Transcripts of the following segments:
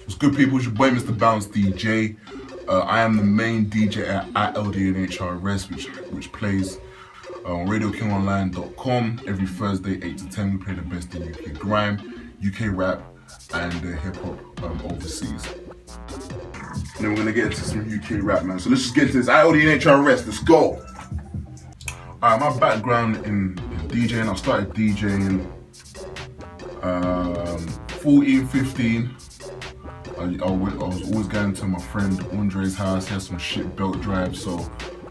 What's good, people? It's your boy Mr. Bounce DJ. I am the main DJ at LDNHRS, which plays on RadioKingOnline.com every Thursday 8 to 10. We play the best in UK grime, UK rap, and hip hop overseas. And then we're gonna get into some UK rap, man. So let's just get into this. LDNHRS, let's go. Alright, my background in DJing, I started DJing 14, 15. I was always going to my friend Andre's house. He had some shit belt drive, so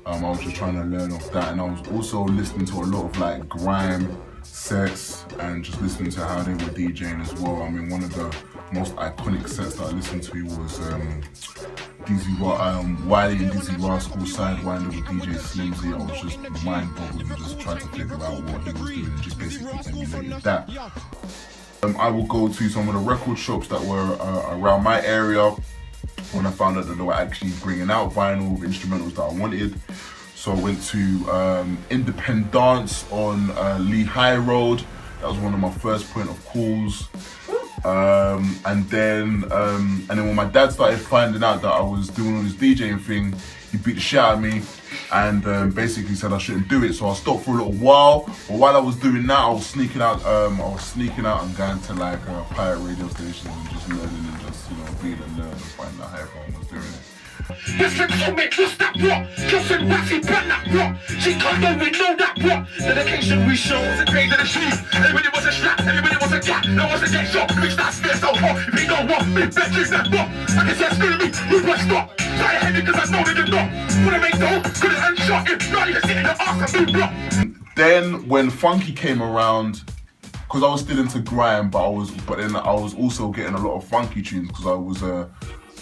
I was just trying to learn off that. And I was also listening to a lot of like grime sets and just listening to how they were DJing as well. I mean, one of the most iconic sets that I listened to was Wiley and Dizzy Rascal Sidewinder with DJ Sleazy. I was just mind boggled and just trying to figure out what he was doing and just basically emulated that. I will go to some of the record shops that were around my area when I found out that they were actually bringing out vinyl instrumentals that I wanted. So I went to Independence on Lee High Road. That was one of my first point of calls. And then when my dad started finding out that I was doing all this DJing thing, he beat the shit out of me and basically said I shouldn't do it. So I stopped for a little while. But while I was doing that, I was sneaking out and going to like pirate radio stations and just learning and just, you know, being a nerd and finding out how everyone was doing it. Listen to me, twist that rock. Kissing Waxy, burn that rock. She can't know we know that rock. Dedication we show was a grade of the shoes. Everybody was a strap, everybody was a gap. No one's a get shot. Reach that spear so hot. If you don't want me, bet you that rock. I can say screw me, we must stop. Try ahead because I know that you're not. Wanna make dough, couldn't unshot. If not, you can sit in the arse and be blocked. Then when Funky came around, because I was still into grime, but then I was also getting a lot of funky tunes because I was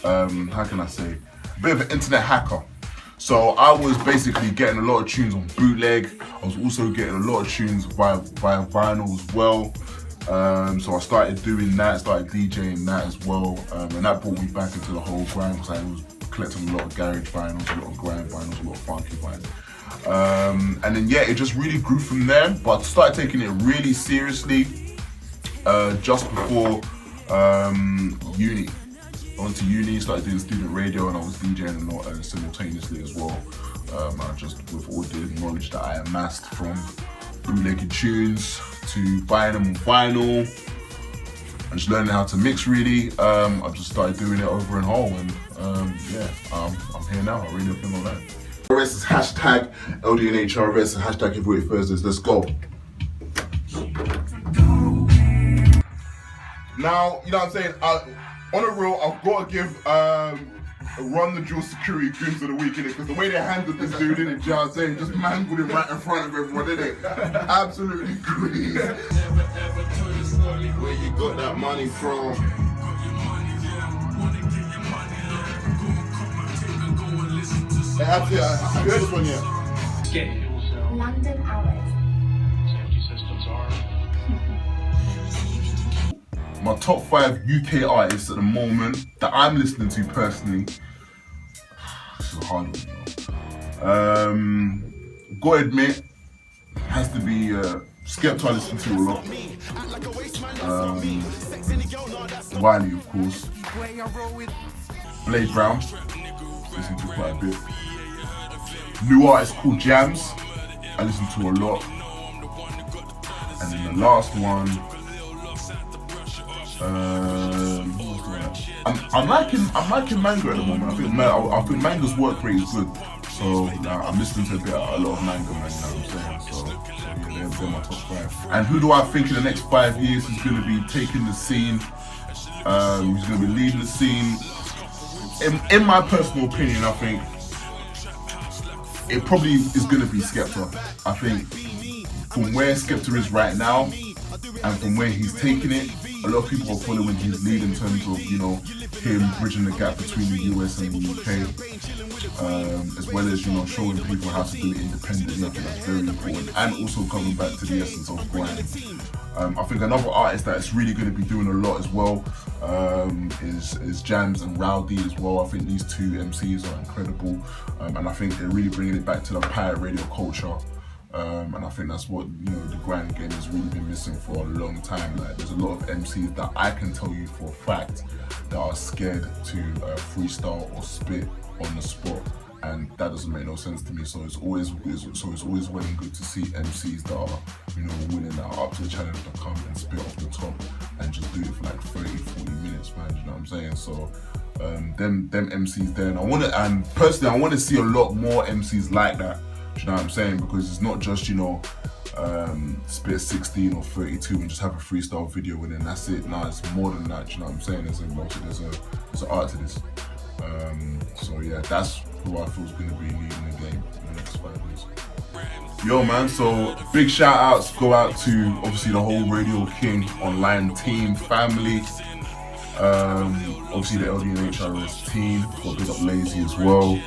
how can I say, a bit of an internet hacker. So I was basically getting a lot of tunes on bootleg. I was also getting a lot of tunes via vinyl as well. So I started doing that, started DJing that as well, and that brought me back into the whole grime because I was collecting a lot of garage vinyls, a lot of grime vinyls, a lot of funky vinyls. And then yeah, it just really grew from there, but I started taking it really seriously just before uni. I went to uni, started doing student radio, and I was DJing a lot simultaneously as well. Just with all the knowledge that I amassed from bootlegging tunes to buying them on vinyl and just learning how to mix really. I just started doing it over and whole, and I'm here now. I really feel like that. RS is hashtag LDNHRS and hashtag Every Thursdays. Let's go. Now, you know what I'm saying? On a real, I've got to give Run the Jewel security goons of the week, innit? Because the way they handled this dude, innit? You know what I'm saying? Just mangled him right in front of everyone, innit? Absolutely crazy. Where you got that money from? Hey, have you heard this one yet? London hours. Safety systems are. My top 5 UK artists at the moment that I'm listening to personally. This is a hard one, you know. Gotta admit, has to be Skepta I listen to a lot. Wiley, of course. Blade Brown, listen to quite a bit. New artist called Jams, I listen to a lot. And then the last one, I'm liking Mango at the moment. I think Mango's work rate is good. So I'm listening to a lot of Mango, man, you know what I'm saying? So yeah, they're my top 5. And who do I think in the next 5 years is going to be taking the scene? Who's going to be leading the scene? In my personal opinion, I think it probably is going to be Skepta. I think from where Skepta is right now and from where he's taking it, a lot of people are following his lead in terms of, you know, him bridging the gap between the US and the UK, as well as, you know, showing people how to do it independently. I think that's very important, and also coming back to the essence of grime. I think another artist that is really going to be doing a lot as well is Jams and Rowdy as well. I think these two MCs are incredible, and I think they're really bringing it back to the pirate radio culture. And I think that's what, you know, the grind game has really been missing for a long time. Like, there's a lot of MCs that I can tell you for a fact that are scared to freestyle or spit on the spot, and that doesn't make no sense to me. So it's always well and good to see MCs that are, you know, willing, that are up to the challenge, to come and spit off the top and just do it for like 30-40 minutes, man. You know what I'm saying? So them MCs there, and personally I want to see a lot more MCs like that. Do you know what I'm saying? Because it's not just, you know, spit 16 or 32 and just have a freestyle video and then that's it. No, it's more than that. Do you know what I'm saying? There's an art to this. So yeah, that's who I feel is going to be leading the game in the next 5 years. Yo man, so big shout outs go out to obviously the whole Radio King online team, family. Obviously the LDNHRS team, got big up Lazy as well.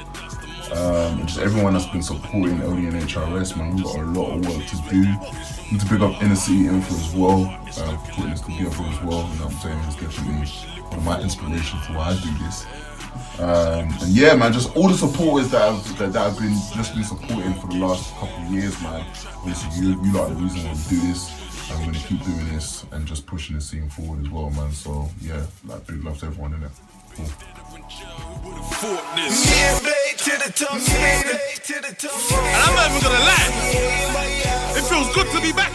Just everyone that's been supporting LDNHRS, man. We've got a lot of work to do. Need to big up Inner City Info as well, for putting this together as well. You know what I'm saying? It's definitely one of my inspirations for why I do this. And yeah, man, just all the supporters that have been supporting for the last couple of years, man. Obviously, you are the reason why we do this. And we're gonna keep doing this and just pushing the scene forward as well, man. So yeah, like big love to everyone in it. Cool. And I'm not even gonna lie, it feels good to be back.